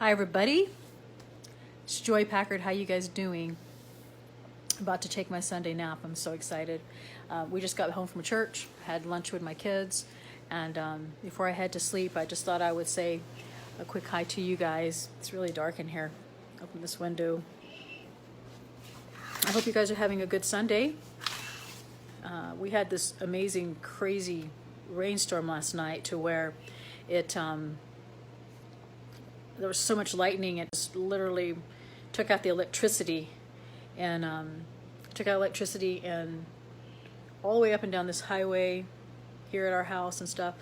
Hi everybody, it's Joy Packard. How you guys doing? About to take my Sunday nap. I'm so excited. We just got home from church, had lunch with my kids, and before I head to sleep, I just thought I would say a quick hi to you guys. It's really dark in here. Open this window. I hope you guys are having a good Sunday. We had this amazing, crazy rainstorm last night to where it there was so much lightning, it just literally took out the electricity and all the way up and down this highway here at our house and stuff.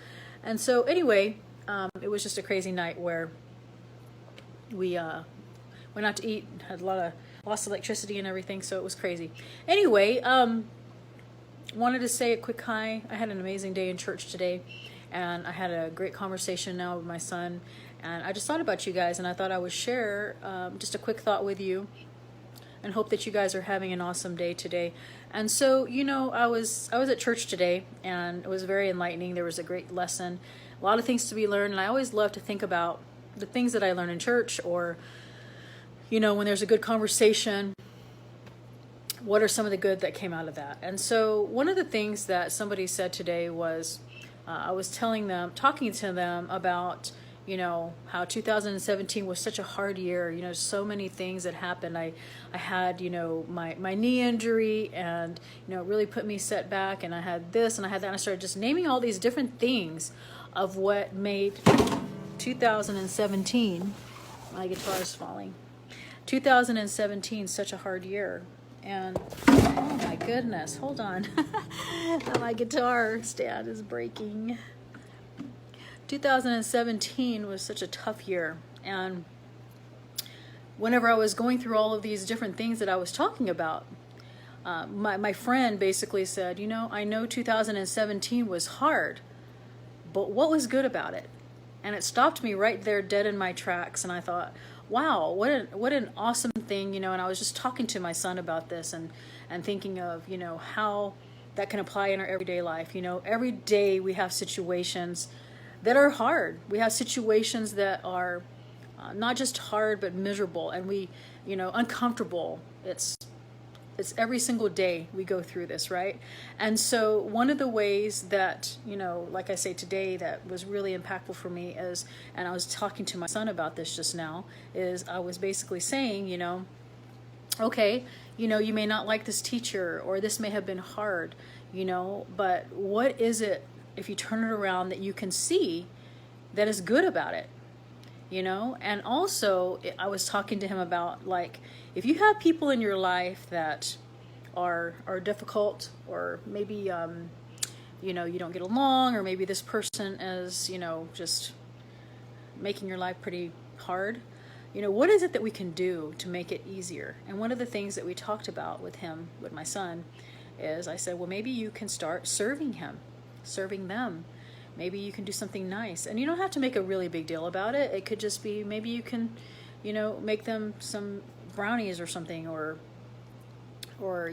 And so anyway, it was just a crazy night where we went out to eat, had a lot of lost electricity and everything, so it was crazy. Anyway, wanted to say a quick hi. I had an amazing day in church today, and I had a great conversation now with my son, and I just thought about you guys, and I thought I would share just a quick thought with you and hope that you guys are having an awesome day today. And so, you know, I was at church today, and it was very enlightening. There was a great lesson, a lot of things to be learned, and I always love to think about the things that I learn in church, or, you know, when there's a good conversation, what are some of the good that came out of that? And so one of the things that somebody said today was, I was talking to them about, you know, how 2017 was such a hard year. You know, so many things that happened. I had, you know, my knee injury, and, you know, it really put me set back, and I had this and I had that, and I started just naming all these different things of what made 2017, my guitar is falling, 2017 such a hard year. And oh my goodness, hold on. My guitar stand is breaking. 2017 was such a tough year, and whenever I was going through all of these different things that I was talking about, my friend basically said, you know, I know 2017 was hard, but what was good about it? And it stopped me right there dead in my tracks, and I thought, wow, what an awesome thing, you know. And I was just talking to my son about this, and thinking of, you know, how that can apply in our everyday life. You know, every day we have situations that are hard. We have situations that are not just hard, but miserable, and we, you know, uncomfortable. It's every single day we go through this, right? And so one of the ways that, you know, like I say today, that was really impactful for me is, and I was talking to my son about this just now, is I was basically saying, you know, okay, you know, you may not like this teacher, or this may have been hard, you know, but what is it, if you turn it around, that you can see that is good about it? You know. And also I was talking to him about, like, if you have people in your life that are difficult, or maybe you know, you don't get along, or maybe this person is, you know, just making your life pretty hard, you know, what is it that we can do to make it easier? And one of the things that we talked about with my son, is I said, well, maybe you can start serving them. Maybe you can do something nice, and you don't have to make a really big deal about it. It could just be, maybe you can, you know, make them some brownies or something, or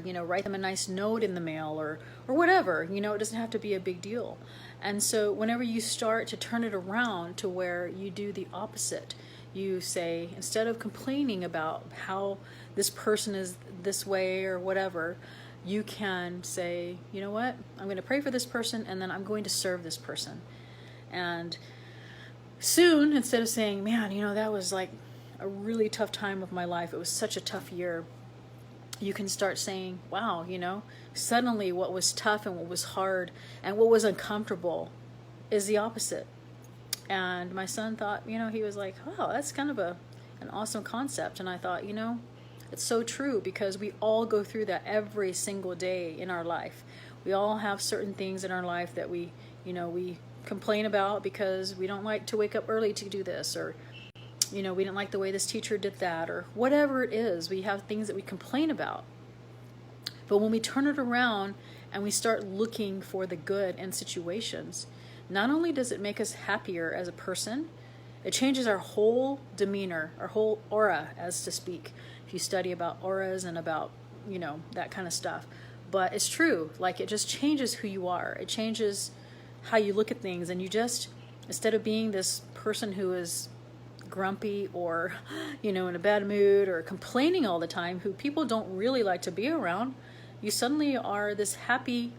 you know, write them a nice note in the mail, or whatever. You know, it doesn't have to be a big deal. And so whenever you start to turn it around to where you do the opposite, you say, instead of complaining about how this person is this way or whatever, you can say, you know what, I'm going to pray for this person, and then I'm going to serve this person. And soon, instead of saying, man, you know, that was like a really tough time of my life, it was such a tough year, you can start saying, wow, you know, suddenly what was tough and what was hard and what was uncomfortable is the opposite. And my son thought, you know, he was like, wow, that's kind of an awesome concept. And I thought, you know, it's so true, because we all go through that every single day in our life. We all have certain things in our life that we, you know, we complain about because we don't like to wake up early to do this, or, you know, we didn't like the way this teacher did that, or whatever it is. We have things that we complain about. But when we turn it around and we start looking for the good in situations, not only does it make us happier as a person, it changes our whole demeanor, our whole aura, as to speak. If you study about auras and about, you know, that kind of stuff. But it's true, like, it just changes who you are. It changes how you look at things, and you just, instead of being this person who is grumpy or, in a bad mood or complaining all the time, who people don't really like to be around, you suddenly are this happy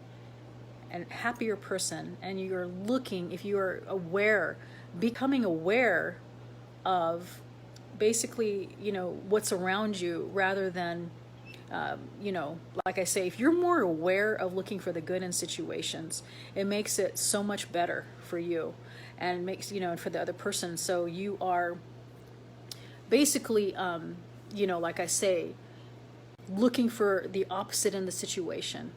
and happier person. And you're looking, if you are aware, becoming aware of basically, what's around you, rather than, like I say, if you're more aware of looking for the good in situations, it makes it so much better for you, and makes, and for the other person. So you are basically, like I say, looking for the opposite in the situation.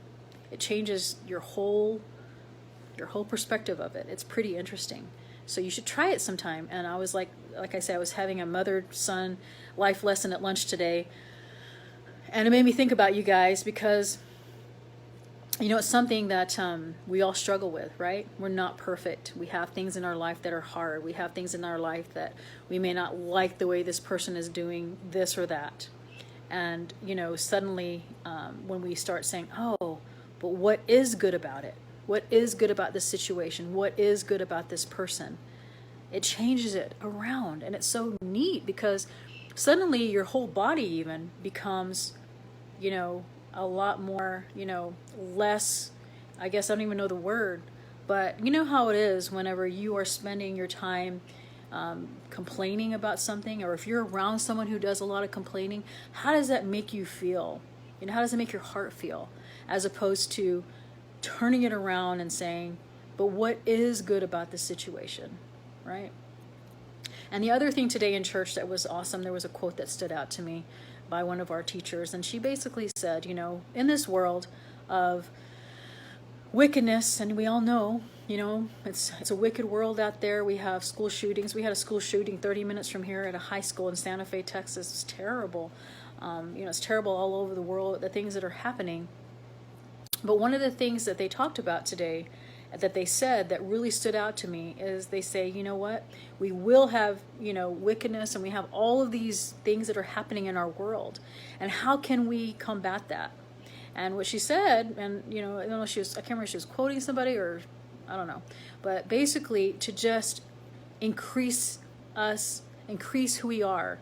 It changes your whole perspective of it. It's pretty interesting. So you should try it sometime. And I was like I said, I was having a mother-son life lesson at lunch today. And it made me think about you guys, because, it's something that we all struggle with, right? We're not perfect. We have things in our life that are hard. We have things in our life that we may not like the way this person is doing this or that. And, suddenly when we start saying, oh, but what is good about it? What is good about this situation? What is good about this person? It changes it around. And it's so neat, because suddenly your whole body even becomes, a lot more, less, I guess I don't even know the word, but you know how it is whenever you are spending your time complaining about something, or if you're around someone who does a lot of complaining, how does that make you feel? How does it make your heart feel? As opposed to turning it around and saying, but what is good about this situation, right? And the other thing today in church that was awesome, there was a quote that stood out to me by one of our teachers, and she basically said, in this world of wickedness, and we all know, it's a wicked world out there. We have school shootings. We had a school shooting 30 minutes from here at a high school in Santa Fe, Texas. It's terrible. It's terrible all over the world, the things that are happening. But one of the things that they talked about today, that they said that really stood out to me, is they say, you know what, we will have, wickedness, and we have all of these things that are happening in our world, and how can we combat that? And what she said, and I don't know, I can't remember if she was quoting somebody or I don't know, but basically to just increase who we are,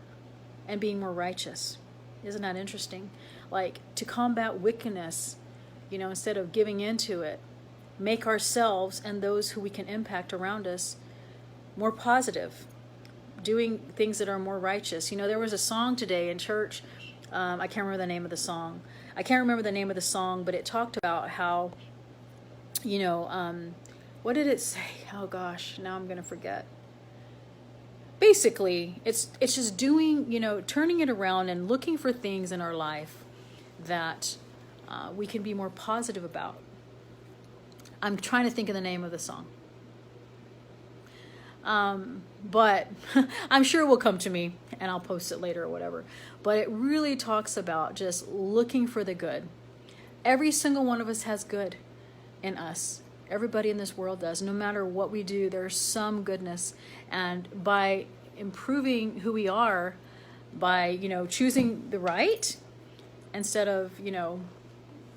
and being more righteous. Isn't that interesting? Like, to combat wickedness, instead of giving into it, make ourselves and those who we can impact around us more positive, doing things that are more righteous. There was a song today in church. I can't remember the name of the song. But it talked about how, what did it say? Oh gosh, now I'm going to forget. Basically, it's just doing, turning it around and looking for things in our life that we can be more positive about. I'm trying to think of the name of the song. But I'm sure it will come to me, and I'll post it later or whatever. But it really talks about just looking for the good. Every single one of us has good in us. Everybody in this world does. No matter what we do, there's some goodness. And by improving who we are, by, choosing the right instead of,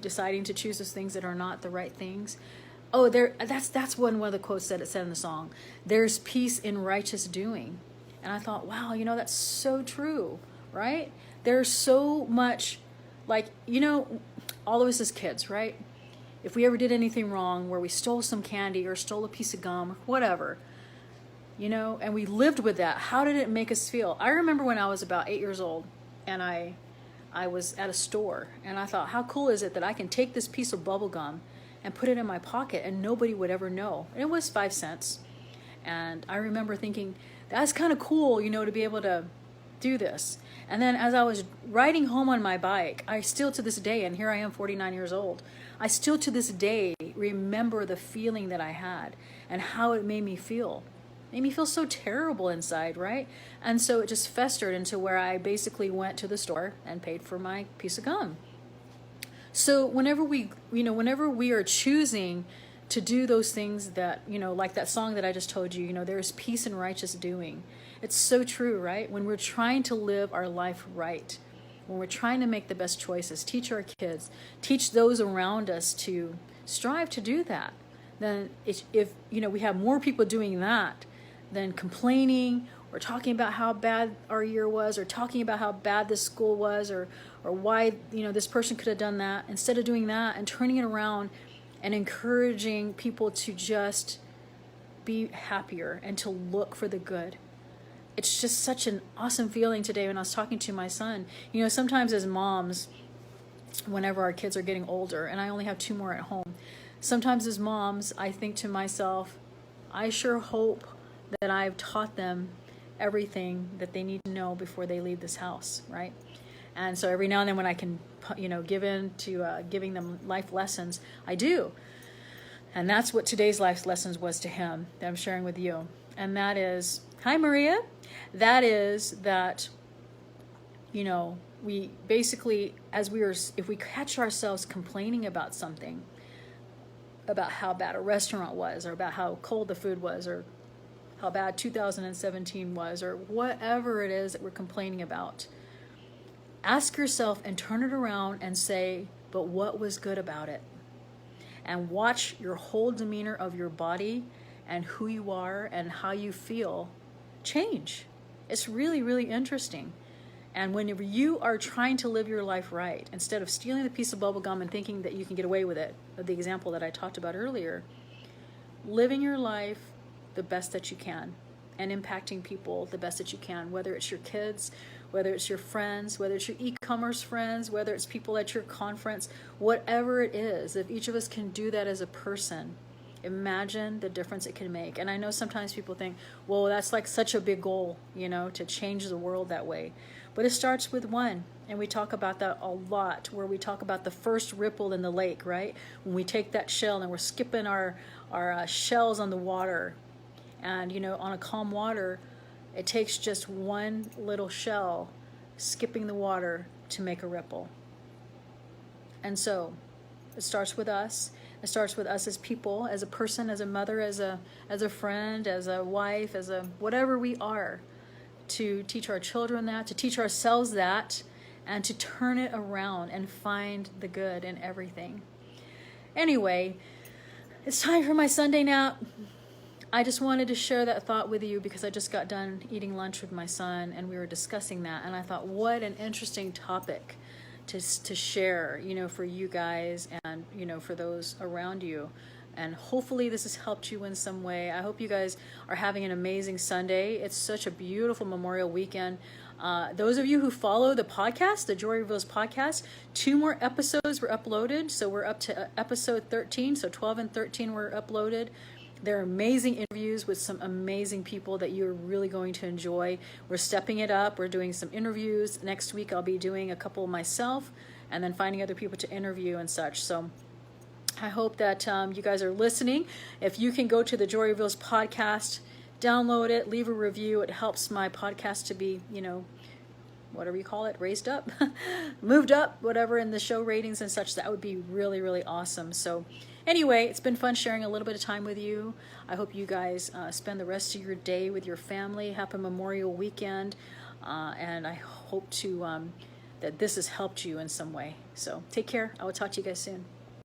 deciding to choose those things that are not the right things. Oh, that's one of the quotes that it said in the song. There's peace in righteous doing. And I thought, wow, that's so true, right? There's so much, like, all of us as kids, right? If we ever did anything wrong, where we stole some candy or stole a piece of gum, whatever, and we lived with that, how did it make us feel? I remember when I was about 8 years old, and I was at a store, and I thought, how cool is it that I can take this piece of bubble gum and put it in my pocket and nobody would ever know? And it was 5 cents. And I remember thinking, that's kind of cool, to be able to do this. And then as I was riding home on my bike, I still to this day, and here I am 49 years old, I still to this day remember the feeling that I had and how it made me feel. It made me feel so terrible inside, right? And so it just festered into where I basically went to the store and paid for my piece of gum. So whenever we are choosing to do those things that, like that song that I just told you, there's peace in righteous doing. It's so true, right? When we're trying to live our life right, when we're trying to make the best choices, teach our kids, teach those around us to strive to do that, then if we have more people doing that than complaining or talking about how bad our year was, or talking about how bad this school was, or why, you know, this person could have done that. Instead of doing that and turning it around and encouraging people to just be happier and to look for the good. It's just such an awesome feeling today when I was talking to my son. You know, sometimes as moms, whenever our kids are getting older, and I only have 2 more at home, sometimes as moms, I think to myself, I sure hope that I've taught them everything that they need to know before they leave this house, right? And so every now and then when I can, you know, give in to giving them life lessons, I do. And that's what today's life lessons was to him that I'm sharing with you. And that is, hi Maria, that is that, you know, we basically, if we catch ourselves complaining about something, about how bad a restaurant was, or about how cold the food was, or how bad 2017 was, or whatever it is that we're complaining about, ask yourself and turn it around and say, but what was good about it? And watch your whole demeanor of your body and who you are and how you feel change. It's really, really interesting. And whenever you are trying to live your life right, instead of stealing the piece of bubble gum and thinking that you can get away with it, the example that I talked about earlier, living your life the best that you can and impacting people the best that you can, whether it's your kids, whether it's your friends, whether it's your e-commerce friends, whether it's people at your conference, whatever it is, if each of us can do that as a person, imagine the difference it can make. And I know sometimes people think, well, that's like such a big goal, you know, to change the world that way. But it starts with one. And we talk about that a lot, where we talk about the first ripple in the lake, right? When we take that shell and we're skipping our shells on the water. And, you know, on a calm water, it takes just one little shell skipping the water to make a ripple. And so it starts with us. It starts with us as people, as a person, as a mother, as a friend, as a wife, as a whatever we are, to teach our children that, to teach ourselves that, and to turn it around and find the good in everything. Anyway, it's time for my Sunday nap. I just wanted to share that thought with you because I just got done eating lunch with my son and we were discussing that, and I thought, what an interesting topic to share, you know, for you guys and, you know, for those around you. And hopefully this has helped you in some way. I hope you guys are having an amazing Sunday. It's such a beautiful Memorial weekend. Those of you who follow the podcast, the Joy Reveals podcast, 2 more episodes were uploaded. So we're up to episode 13. So 12 and 13 were uploaded. They're amazing interviews with some amazing people that you're really going to enjoy. We're stepping it up. We're doing some interviews. Next week I'll be doing a couple myself and then finding other people to interview and such. So I hope that you guys are listening. If you can go to the Joy Reveals podcast, download it, leave a review. It helps my podcast to be, you know, whatever you call it, raised up, moved up, whatever, in the show ratings and such. That would be really, really awesome. So anyway, it's been fun sharing a little bit of time with you. I hope you guys spend the rest of your day with your family. Happy Memorial Weekend. And I hope to that this has helped you in some way. So take care. I will talk to you guys soon.